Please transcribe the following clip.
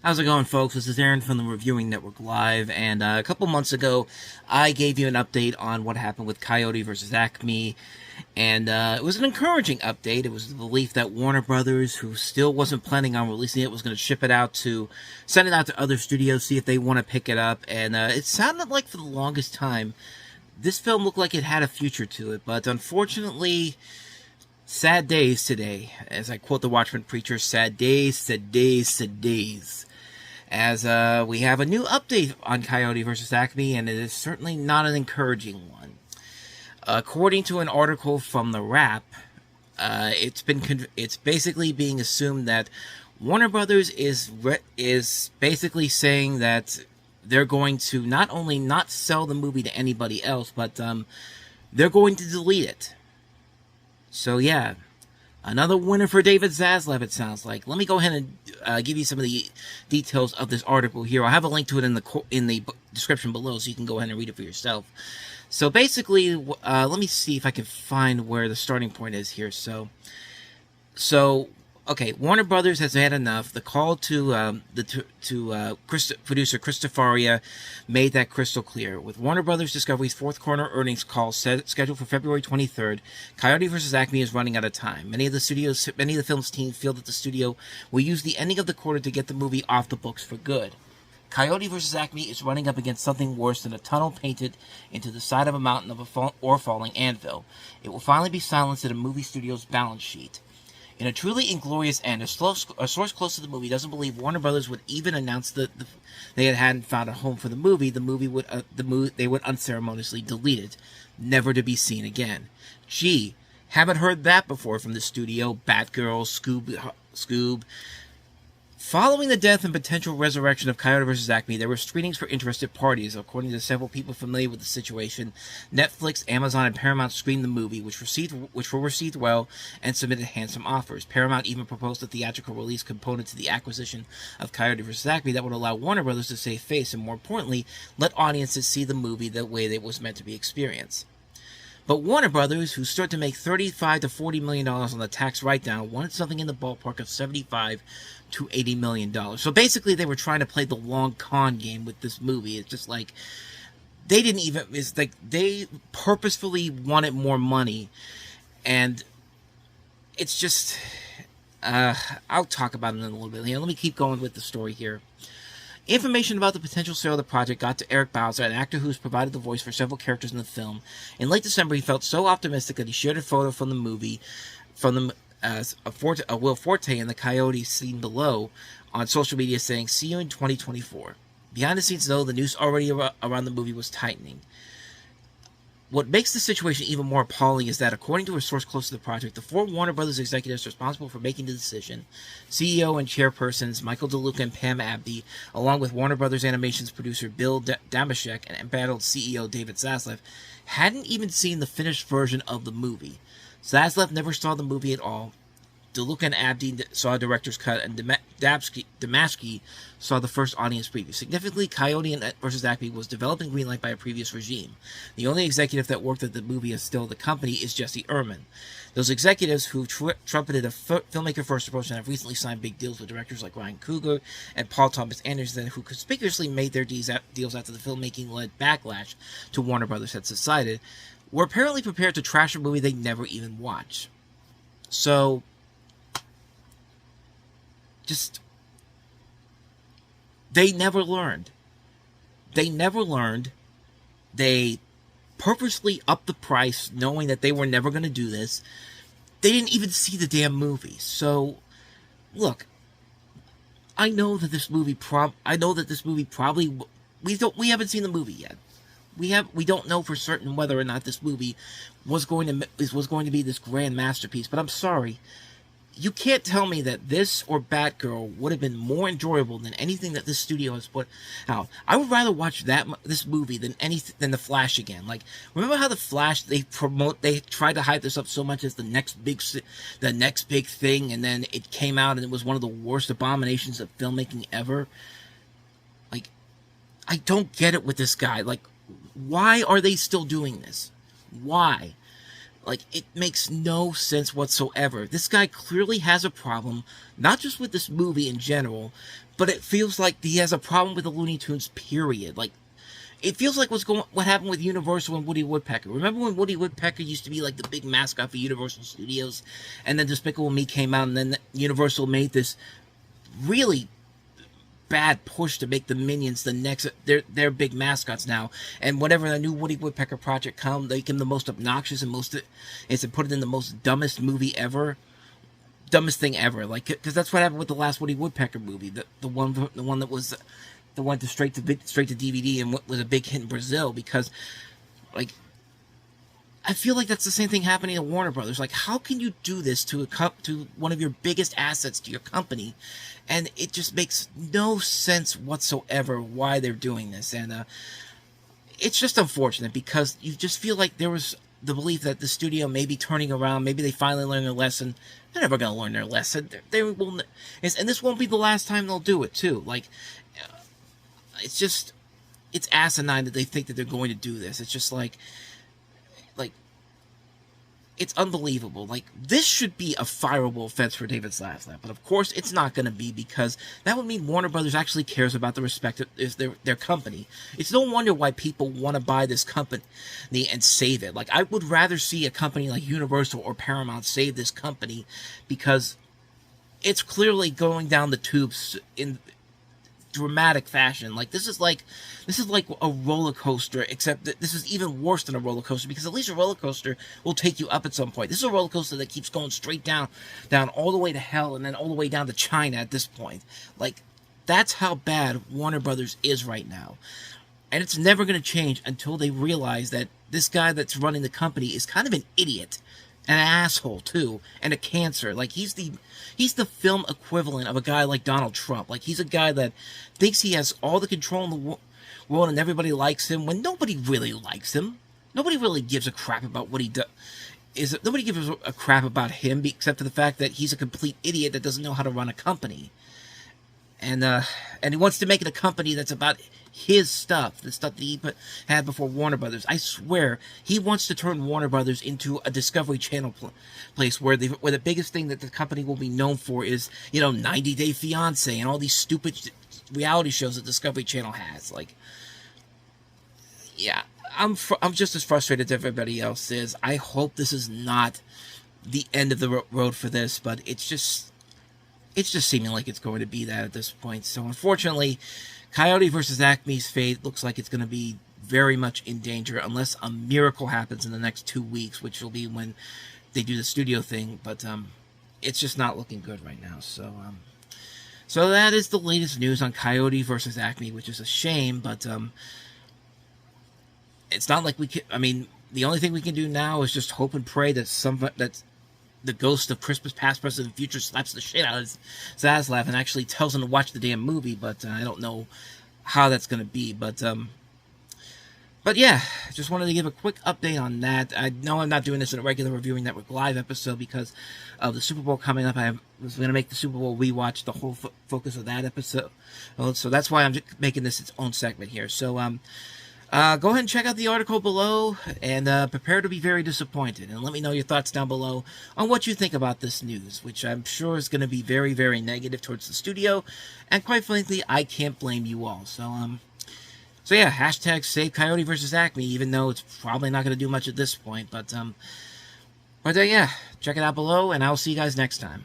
How's it going, folks? This is Aaron from the Reviewing Network Live, and a couple months ago, I gave you an update on what happened with Coyote versus Acme, and it was an encouraging update. It was the belief that Warner Brothers, who still wasn't planning on releasing it, was going to send it out to other studios, see if they want to pick it up, and it sounded like for the longest time, this film looked like it had a future to it, but unfortunately, sad days today. As I quote the Watchmen preacher, sad days, sad days, sad days. As we have a new update on Coyote vs. Acme, and it is certainly not an encouraging one. According to an article from The Wrap, it's basically being assumed that Warner Brothers is basically saying that they're going to not only not sell the movie to anybody else, but they're going to delete it. So yeah, another winner for David Zaslav, it sounds like. Let me go ahead and give you some of the details of this article here. I'll have a link to it in the description below, so you can go ahead and read it for yourself. So basically, let me see if I can find where the starting point is here. Okay, Warner Brothers has had enough. The call to producer Christopheria made that crystal clear. With Warner Brothers Discovery's fourth quarter earnings call scheduled for February 23rd, Coyote vs. Acme is running out of time. Many of the film's team feel that the studio will use the ending of the quarter to get the movie off the books for good. Coyote vs. Acme is running up against something worse than a tunnel painted into the side of a mountain or falling anvil. It will finally be silenced at a movie studio's balance sheet. In a truly inglorious end, a source close to the movie doesn't believe Warner Brothers would even announce that they hadn't found a home for the movie. They would unceremoniously delete it, never to be seen again. Gee, haven't heard that before from the studio. Batgirl, Scoob. Following the death and potential resurrection of Coyote vs. Acme, there were screenings for interested parties. According to several people familiar with the situation, Netflix, Amazon, and Paramount screened the movie, which were received well and submitted handsome offers. Paramount even proposed a theatrical release component to the acquisition of Coyote vs. Acme that would allow Warner Brothers to save face and, more importantly, let audiences see the movie the way that it was meant to be experienced. But Warner Brothers, who stood to make $35 to $40 million on the tax write-down, wanted something in the ballpark of $75 to $80 million. So basically, they were trying to play the long con game with this movie. It's just like, they purposefully wanted more money. And it's just, I'll talk about it in a little bit here. Let me keep going with the story here. Information about the potential sale of the project got to Eric Bauza, an actor who's provided the voice for several characters in the film. In late December, he felt so optimistic that he shared a photo from the movie, Will Forte and the Coyote scene below on social media, saying, "See you in 2024. Behind the scenes, though, the news already around the movie was tightening. What makes the situation even more appalling is that, according to a source close to the project, the four Warner Brothers executives responsible for making the decision, CEO and chairpersons Michael DeLuca and Pam Abdy, along with Warner Brothers Animation's producer Bill Damashek and embattled CEO David Zaslav, hadn't even seen the finished version of the movie. Zaslav never saw the movie at all. DeLuca and Abdi saw a director's cut, and Damashki saw the first audience preview. Significantly, Coyote vs. Acme was developed and greenlight by a previous regime. The only executive that worked at the movie is still the company is Jesse Ehrman. Those executives who trumpeted a filmmaker-first approach and have recently signed big deals with directors like Ryan Coogler and Paul Thomas Anderson, who conspicuously made their deals after the filmmaking-led backlash to Warner Brothers had subsided, were apparently prepared to trash a movie they never even watched. So, they never learned. They purposely upped the price, knowing that they were never going to do this. They didn't even see the damn movie. So, look, I know that this movie probably we haven't seen the movie yet. We don't know for certain whether or not this movie was going to be this grand masterpiece. But I'm sorry. You can't tell me that this or Batgirl would have been more enjoyable than anything that this studio has put out. I would rather watch this movie than The Flash again. Like, remember how The Flash, they tried to hype this up so much as the next big thing, and then it came out and it was one of the worst abominations of filmmaking ever? Like, I don't get it with this guy. Like, why are they still doing this? Why? Like, it makes no sense whatsoever. This guy clearly has a problem, not just with this movie in general, but it feels like he has a problem with the Looney Tunes, period. Like, it feels like what happened with Universal and Woody Woodpecker. Remember when Woody Woodpecker used to be like the big mascot for Universal Studios, and then Despicable Me came out, and then Universal made this really bad push to make the Minions the next their big mascots now, and whenever the new Woody Woodpecker project comes, they make him the most obnoxious and it's to put it in the most dumbest thing ever, like, because that's what happened with the last Woody Woodpecker movie, the one that was the one straight to DVD and was a big hit in Brazil, because, like, I feel like that's the same thing happening at Warner Brothers. Like, how can you do this to one of your biggest assets to your company? And it just makes no sense whatsoever why they're doing this. And it's just unfortunate, because you just feel like there was the belief that the studio may be turning around. Maybe they finally learned their lesson. They're never going to learn their lesson. They will, and this won't be the last time they'll do it, too. Like, it's asinine that they think that they're going to do this. It's just like, it's unbelievable. Like, this should be a fireable offense for David Zaslav, but of course it's not going to be, because that would mean Warner Brothers actually cares about the respect of their company. It's no wonder why people want to buy this company and save it. Like, I would rather see a company like Universal or Paramount save this company, because it's clearly going down the tubes in dramatic fashion. Like, this is like a roller coaster, except that this is even worse than a roller coaster, because at least a roller coaster will take you up at some point. This is a roller coaster that keeps going straight down all the way to hell, and then all the way down to China at this point. Like, that's how bad Warner Brothers is right now. And it's never going to change until they realize that this guy that's running the company is kind of an idiot, an asshole too, and a cancer. Like, he's the film equivalent of a guy like Donald Trump. Like, he's a guy that thinks he has all the control in the world and everybody likes him, when nobody really likes him. Nobody really gives a crap about what he does. Nobody gives a crap about him, except for the fact that he's a complete idiot that doesn't know how to run a company. And he wants to make it a company that's about his stuff, the stuff that he had before Warner Brothers. I swear, he wants to turn Warner Brothers into a Discovery Channel place where the biggest thing that the company will be known for is, 90 Day Fiancé and all these stupid reality shows that Discovery Channel has. Like, yeah, I'm just as frustrated as everybody else is. I hope this is not the end of the road for this, but it's just seeming like it's going to be that at this point. So unfortunately, Coyote versus Acme's fate looks like it's going to be very much in danger, unless a miracle happens in the next 2 weeks, which will be when they do the studio thing. But it's just not looking good right now. So that is the latest news on Coyote versus Acme, which is a shame. But it's not like we can. I mean, the only thing we can do now is just hope and pray that the ghost of Christmas past, present, and future slaps the shit out of Zaslav and actually tells him to watch the damn movie. But I don't know how that's going to be. But yeah, just wanted to give a quick update on that. I know I'm not doing this in a regular Reviewing Network Live episode because of the Super Bowl coming up. I was going to make the Super Bowl rewatch the whole focus of that episode. So that's why I'm making this its own segment here. So go ahead and check out the article below, and prepare to be very disappointed. And let me know your thoughts down below on what you think about this news, which I'm sure is going to be very, very negative towards the studio. And quite frankly, I can't blame you all. So yeah, hashtag save Coyote versus Acme, even though it's probably not going to do much at this point. But yeah, check it out below, and I'll see you guys next time.